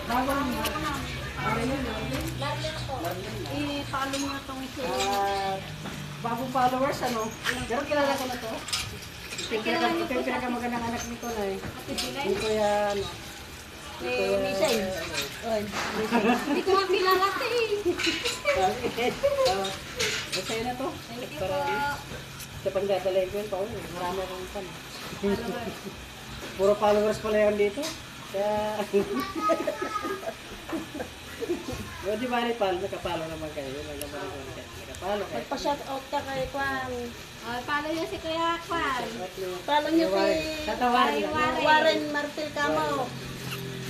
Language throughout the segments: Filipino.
Bago lang ba? I-follow mo itong ito. Bagong followers, ano? Pero kilala ko na to. Ito yung pinakamagandang anak ni Kunay. Dito yan. Michelle. Hindi ko nga kilala ito eh. Masaya na to. Thank you po. Sa pagdadalhin ko yun pa, marami akong fan. Puro followers pala yun dito. Kaya... O di ba ni Pal, nakapalo naman kayo. Nakapalo kayo. Magpa-shout out ka kay Kwan. Follow niyo si Kuya Kwan. Follow niyo si Tatawarin. Warren Martil Camo.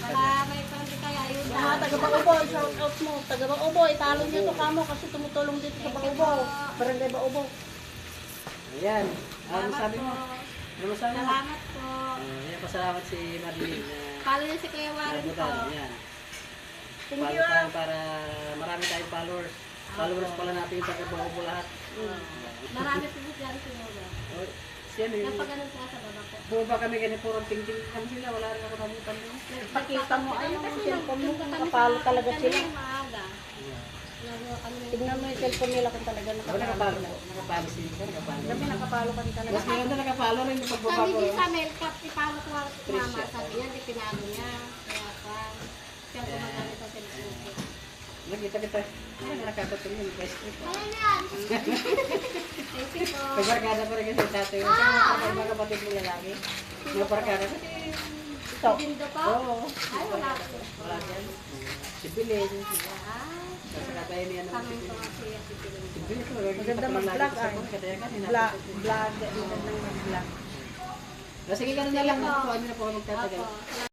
Para may pwede kayo ayuda. Mga taga-Baubo, shout out mo. Taga-Baubo, italo niyo to Camo kasi tumutulong dito sa Baubo. Barangay Baubo. Ayan. Ano sabi mo? Ano sabi mo? Salamat po. Ayan, pasalamat si Madeline. Follow niyo si Kuya Warren po. Ayan. Thank Follow you. tayo para marami tayong followers. Followers pala natin yung taga-Baubo lahat. Marami po po dyan siguro. O, siya may... Napaganon po sa baba po. Bumaba kami ganyan, purong ting-ting kami sila. Wala rin ako namutan mo. Pakita mo ay yung cellphone mo kung nakapalo talaga sila. Maaga. Tignan mo yung cellphone nila kung talaga Ako nakapalo. nakapalo na. Nakapalo si Ika. Nakapalo. Kami nakapalo ka din talaga. Mas maganda nakapalo rin yung pagbaba Sabi ko. niya sa mail, ipalo ko ang mama. Sabi niya, di pinalo niya. Kaya pa, siya gumagamit sa cellphone ko. Nakita kita. Ay, nakakatulong yung best trip. Ayun yan! Thank you po. Kabarkada pa rin kasi sa tatay. Kasi mga kapatid mo lalaki. Mga barkada. Ito. Dindo po? Oo. Ay, wala po. Wala yan. Si Bilin. Ah, Sa katay niya naman kami si po nga siya si Pilong. Bilin. Maganda mag-vlog ay. Vlog. Vlog. Magandang mag-vlog. Sige, ganun na lang. Ano na po ako magtatagal. Opo.